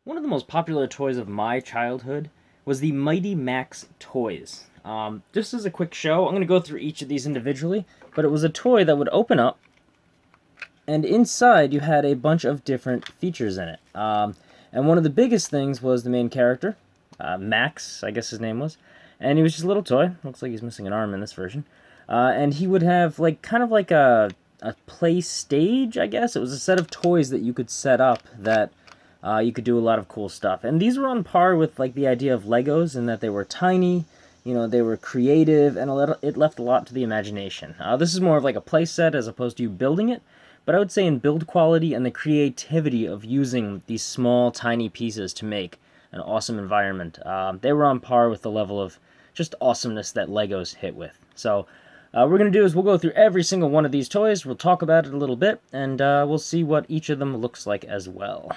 One of the most popular toys of my childhood was the Mighty Max toys. Just as a quick show, I'm going to go through each of these individually, but it was a toy that would open up, and inside you had a bunch of different features in it. And one of the biggest things was the main character, Max, I guess his name was, and he was just a little toy. Looks like he's missing an arm in this version. And he would have kind of like a play stage, I guess. It was a set of toys that you could set up that you could do a lot of cool stuff. And these were on par with like the idea of Legos in that they were tiny, they were creative, and it left a lot to the imagination. This is more of like a play set as opposed to you building it, but I would say in build quality and the creativity of using these small, tiny pieces to make an awesome environment, they were on par with the level of just awesomeness that Legos hit with. So what we're going to do is we'll go through every single one of these toys, we'll talk about it a little bit, and we'll see what each of them looks like as well.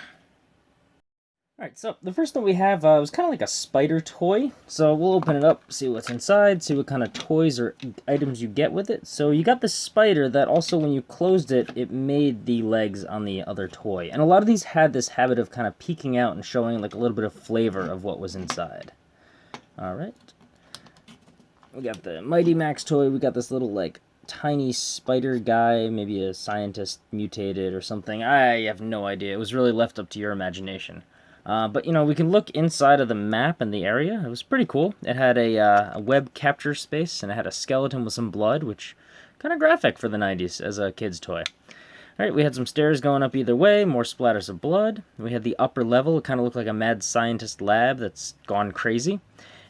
Alright, so the first one we have was kind of like a spider toy. So we'll open it up, see what's inside, see what kind of toys or items you get with it. So you got the spider that also, when you closed it, it made the legs on the other toy. And a lot of these had this habit of kind of peeking out and showing like a little bit of flavor of what was inside. Alright. We got the Mighty Max toy. We got this little like tiny spider guy, maybe a scientist mutated or something. I have no idea. It was really left up to your imagination. But, we can look inside of the map and the area. It was pretty cool. It had a web capture space, and it had a skeleton with some blood, which kind of graphic for the 90s as a kid's toy. Alright, we had some stairs going up either way, more splatters of blood. We had the upper level. It kind of looked like a mad scientist lab that's gone crazy.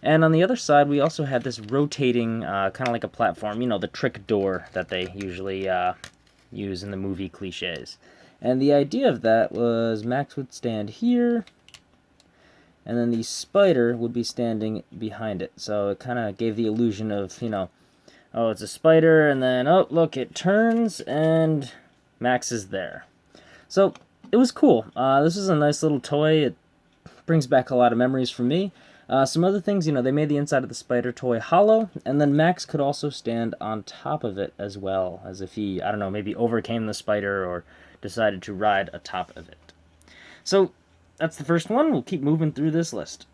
And on the other side, we also had this rotating, kind of like a platform, the trick door that they usually use in the movie cliches. And the idea of that was Max would stand here, and then the spider would be standing behind it. So it kind of gave the illusion of, oh, it's a spider, and then, oh, look, it turns, and Max is there. So it was cool. This is a nice little toy. It brings back a lot of memories for me. Some other things, they made the inside of the spider toy hollow, and then Max could also stand on top of it as well, as if he, I don't know, maybe overcame the spider or decided to ride atop of it. So that's the first one. We'll keep moving through this list.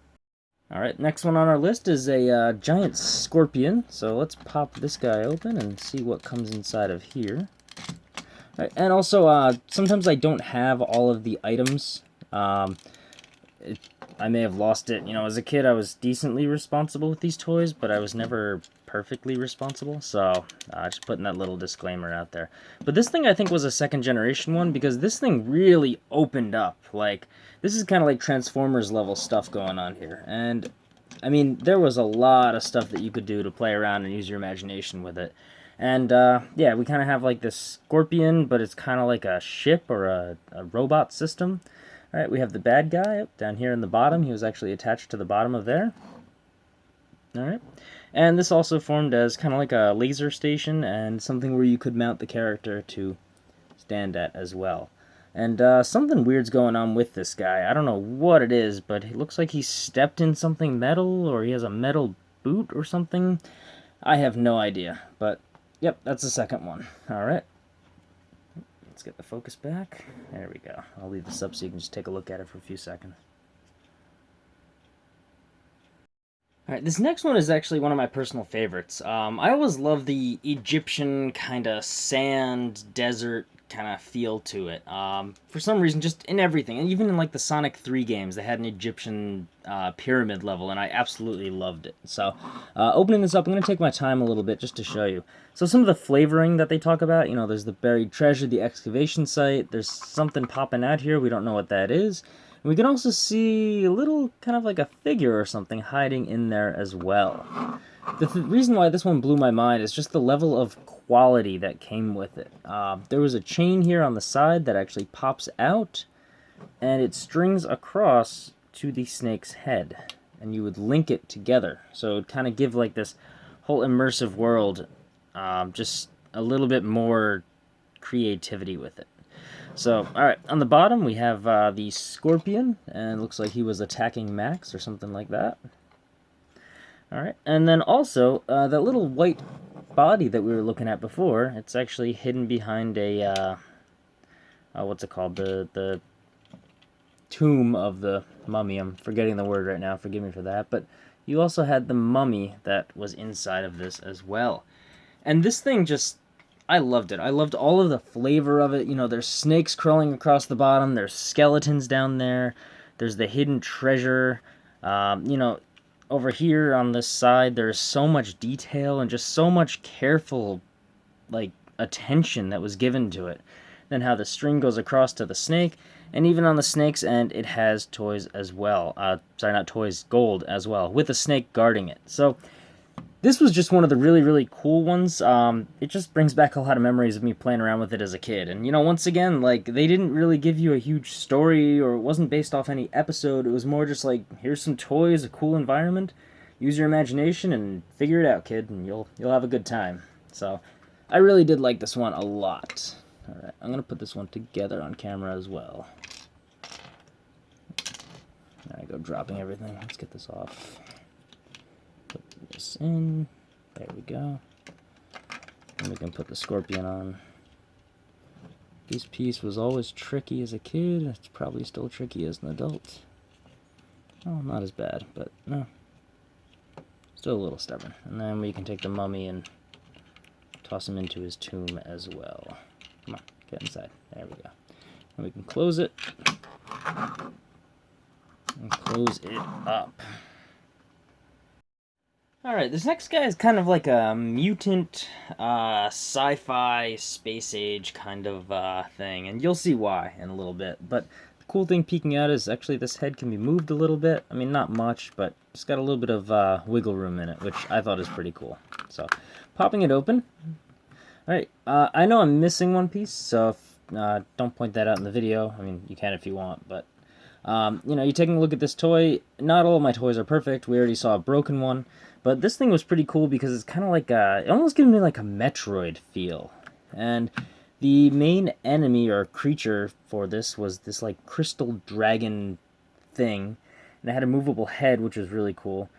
Alright, next one on our list is a giant scorpion. So let's pop this guy open and see what comes inside of here. Alright, and also, sometimes I don't have all of the items. I may have lost it. As a kid, I was decently responsible with these toys, but I was never perfectly responsible, so just putting that little disclaimer out there. But this thing, I think, was a second generation one, because this thing really opened up. Like, this is kind of like Transformers level stuff going on here. And, I mean, there was a lot of stuff that you could do to play around and use your imagination with it. And, yeah, we kind of have like this scorpion, but it's kind of like a ship or a robot system. Alright, we have the bad guy down here in the bottom. He was actually attached to the bottom of there. Alright. And this also formed as kind of like a laser station and something where you could mount the character to stand at as well. And something weird's going on with this guy. I don't know what it is, but it looks like he stepped in something metal, or he has a metal boot or something. I have no idea, but yep, that's the second one. Alright. Let's get the focus back. There we go. I'll leave this up so you can just take a look at it for a few seconds. Alright, this next one is actually one of my personal favorites. I always love the Egyptian kind of sand, desert kind of feel to it. For some reason, just in everything. And even in like the Sonic 3 games, they had an Egyptian pyramid level, and I absolutely loved it. So, opening this up, I'm going to take my time a little bit just to show you. So some of the flavoring that they talk about, there's the buried treasure, the excavation site, there's something popping out here, we don't know what that is. We can also see a little kind of like a figure or something hiding in there as well. The reason why this one blew my mind is just the level of quality that came with it. There was a chain here on the side that actually pops out, and it strings across to the snake's head, and you would link it together. So it would kind of give like this whole immersive world just a little bit more creativity with it. So, alright, on the bottom we have the scorpion, and it looks like he was attacking Max or something like that. Alright, and then also, that little white body that we were looking at before, it's actually hidden behind a, what's it called, the tomb of the mummy. I'm forgetting the word right now, forgive me for that. But you also had the mummy that was inside of this as well. And this thing just, I loved it. I loved all of the flavor of it. You know, there's snakes crawling across the bottom. There's skeletons down there. There's the hidden treasure. You know, over here on this side, there's so much detail and just so much careful, like, attention that was given to it. Then how the string goes across to the snake. And even on the snake's end, it has toys as well. Sorry, not toys, gold as well, with a snake guarding it. So this was just one of the really, really cool ones. It just brings back a lot of memories of me playing around with it as a kid. And, you know, once again, like, they didn't really give you a huge story, or it wasn't based off any episode. It was more just like, here's some toys, a cool environment. Use your imagination and figure it out, kid, and you'll have a good time. So I really did like this one a lot. Alright, I'm going to put this one together on camera as well. There I go, dropping everything. Let's get this off. Put this in. There we go. And we can put the scorpion on. This piece was always tricky as a kid. It's probably still tricky as an adult. Oh, not as bad, but no. Still a little stubborn. And then we can take the mummy and toss him into his tomb as well. Come on, get inside. There we go. And we can close it. And close it up. Alright, this next guy is kind of like a mutant, sci-fi, space age kind of thing. And you'll see why in a little bit. But the cool thing peeking out is actually this head can be moved a little bit. I mean, not much, but it's got a little bit of wiggle room in it, which I thought is pretty cool. So, popping it open. Alright, I know I'm missing one piece, so if, don't point that out in the video. I mean, you can if you want, but, you know, you're taking a look at this toy. Not all of my toys are perfect. We already saw a broken one, but this thing was pretty cool because it's kind of like it almost gives me like a Metroid feel. And the main enemy or creature for this was this, like, crystal dragon thing, and it had a movable head, which was really cool.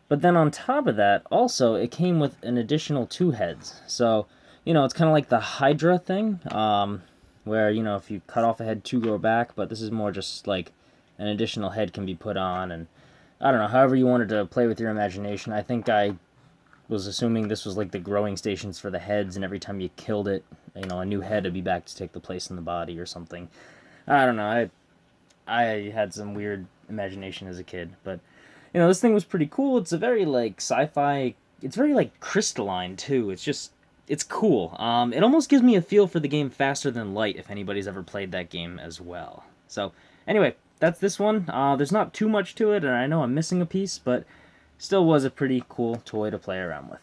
But then on top of that, also, it came with an additional 2 heads. So, you know, it's kind of like the Hydra thing, where, you know, if you cut off a head, 2 grow back, but this is more just like an additional head can be put on, and I don't know, however you wanted to play with your imagination. I think I was assuming this was like the growing stations for the heads, and every time you killed it, you know, a new head would be back to take the place in the body or something. I don't know, I had some weird imagination as a kid, but, you know, this thing was pretty cool. It's a very, like, sci-fi, it's very, like, crystalline, too. It's cool. It almost gives me a feel for the game Faster Than Light, if anybody's ever played that game as well. So, anyway, that's this one. There's not too much to it, and I know I'm missing a piece, but still was a pretty cool toy to play around with.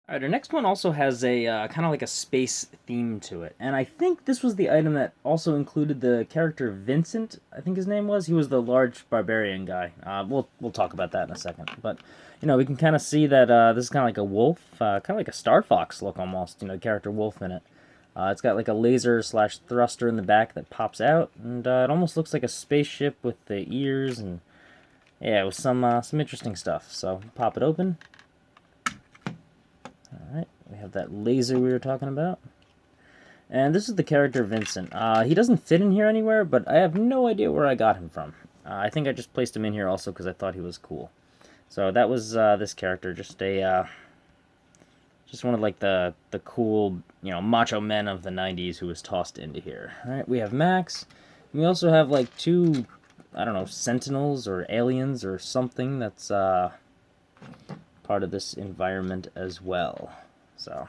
Alright, our next one also has a kind of like a space theme to it, and I think this was the item that also included the character Vincent, I think his name was. He was the large barbarian guy. We'll talk about that in a second, but, you know, we can kind of see that this is kind of like a wolf, kind of like a Star Fox look almost, you know, character wolf in it. It's got like a laser slash thruster in the back that pops out, and it almost looks like a spaceship with the ears, and yeah, it was some interesting stuff. So, pop it open. Alright, we have that laser we were talking about. And this is the character Vincent. He doesn't fit in here anywhere, but I have no idea where I got him from. I think I just placed him in here also because I thought he was cool. So that was this character, just one of like the cool, you know, macho men of the 90s who was tossed into here. Alright, we have Max. And we also have like 2, I don't know, sentinels or aliens or something that's part of this environment as well. So,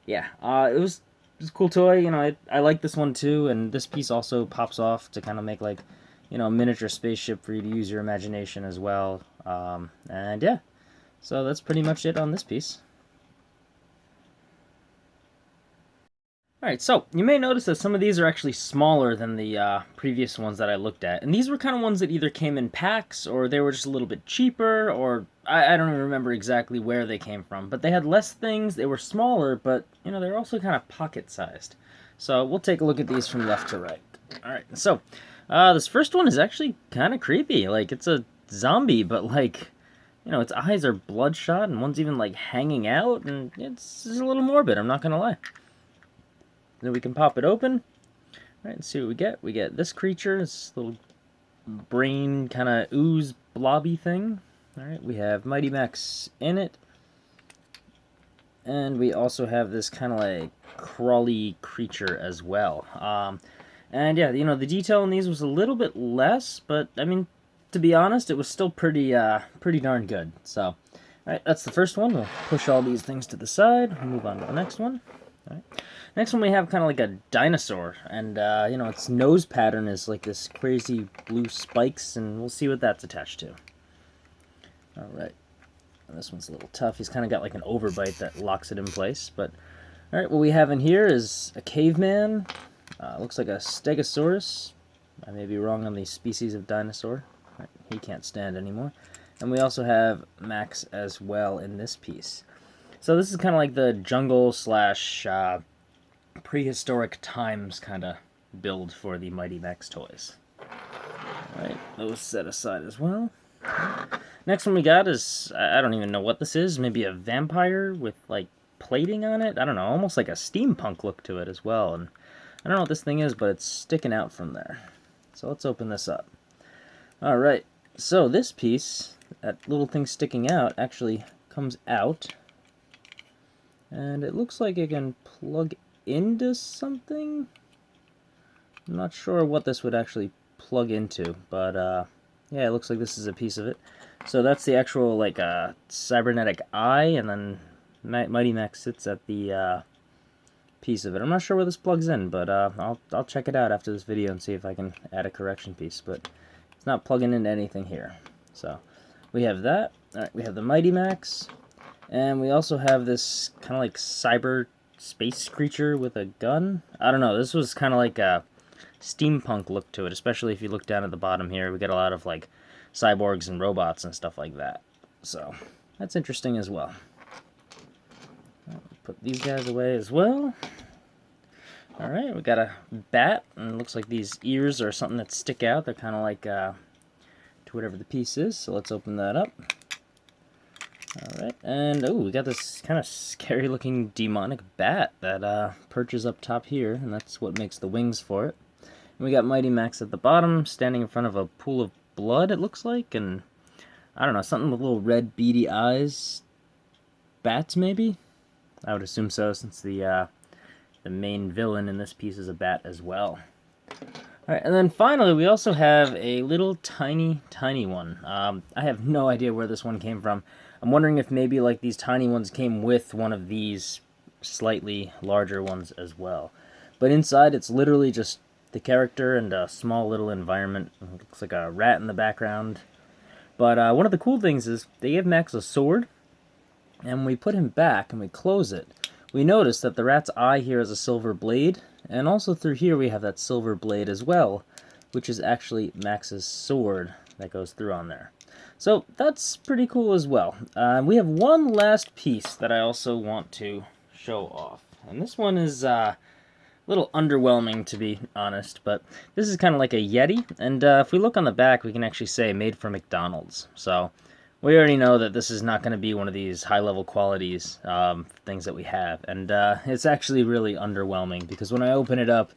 yeah, it was a cool toy. You know, I like this one too, and this piece also pops off to kind of make like, you know, a miniature spaceship for you to use your imagination as well. And yeah, so that's pretty much it on this piece. Alright, so you may notice that some of these are actually smaller than the previous ones that I looked at. And these were kind of ones that either came in packs, or they were just a little bit cheaper, or I don't even remember exactly where they came from. But they had less things, they were smaller, but, you know, they're also kind of pocket-sized. So we'll take a look at these from left to right. Alright, so this first one is actually kind of creepy. Like, it's a zombie, but, like, you know, its eyes are bloodshot, and one's even, like, hanging out, and it's a little morbid, I'm not gonna lie. Then we can pop it open. All right, and see what we get. We get this creature, this little brain kind of ooze blobby thing. Alright, we have Mighty Max in it. And we also have this kind of like crawly creature as well. And yeah, you know, the detail in these was a little bit less, but I mean, to be honest, it was still pretty darn good. So, alright, that's the first one. We'll push all these things to the side. We'll move on to the next one. Alright. Next one we have kind of like a dinosaur, and you know, its nose pattern is like this crazy blue spikes, and we'll see what that's attached to. Alright. This one's a little tough. He's kind of got like an overbite that locks it in place. But, alright, what we have in here is a caveman. Looks like a stegosaurus. I may be wrong on the species of dinosaur. Right, he can't stand anymore. And we also have Max as well in this piece. So this is kind of like the jungle slash prehistoric times kind of build for the Mighty Max toys. Alright, those set aside as well. Next one we got is, I don't even know what this is, maybe a vampire with, like, plating on it? I don't know, almost like a steampunk look to it as well. And I don't know what this thing is, but it's sticking out from there. So let's open this up. Alright, so this piece, that little thing sticking out, actually comes out. And it looks like it can plug into something? I'm not sure what this would actually plug into, but yeah, it looks like this is a piece of it. So that's the actual, like, cybernetic eye, and then Mighty Max sits at the piece of it. I'm not sure where this plugs in, but I'll check it out after this video and see if I can add a correction piece. But it's not plugging into anything here. So we have that. All right, we have the Mighty Max, and we also have this kind of like cyber space creature with a gun. I don't know. This was kind of like a steampunk look to it, especially if you look down at the bottom here. We get a lot of like cyborgs and robots and stuff like that. So that's interesting as well. Put these guys away as well. Alright, we got a bat, and it looks like these ears are something that stick out. They're kind of like to whatever the piece is, so let's open that up. Alright, and oh, we got this kind of scary looking demonic bat that perches up top here, and that's what makes the wings for it. And we got Mighty Max at the bottom, standing in front of a pool of blood, it looks like, and I don't know, something with little red beady eyes. Bats, maybe? I would assume so, since the main villain in this piece is a bat as well. Alright, and then finally we also have a little tiny one. I have no idea where this one came from. I'm wondering if maybe like these tiny ones came with one of these slightly larger ones as well. But inside it's literally just the character and a small little environment. It looks like a rat in the background. But one of the cool things is they gave Max a sword, and when we put him back and we close it, we notice that the rat's eye here has a silver blade, and also through here we have that silver blade as well, which is actually Max's sword that goes through on there. So that's pretty cool as well. We have one last piece that I also want to show off, and this one is a little underwhelming, to be honest, but this is kind of like a Yeti, and if we look on the back, we can actually say made for McDonald's. So we already know that this is not going to be one of these high-level qualities things that we have, and it's actually really underwhelming, because when I open it up,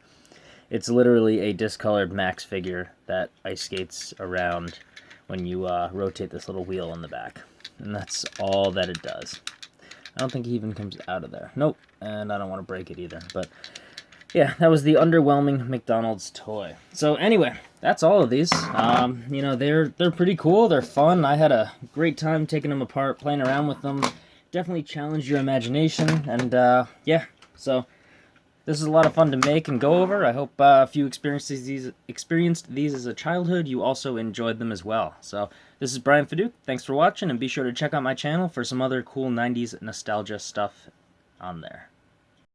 it's literally a discolored Max figure that ice skates around when you rotate this little wheel on the back, and that's all that it does. I don't think he even comes out of there. Nope, and I don't want to break it either, but yeah, that was the underwhelming McDonald's toy. So anyway, that's all of these. You know, they're pretty cool. They're fun. I had a great time taking them apart, playing around with them. Definitely challenged your imagination. And yeah, so this is a lot of fun to make and go over. I hope if you experienced these as a childhood, you also enjoyed them as well. So this is Brian Faduc. Thanks for watching, and be sure to check out my channel for some other cool 90s nostalgia stuff on there.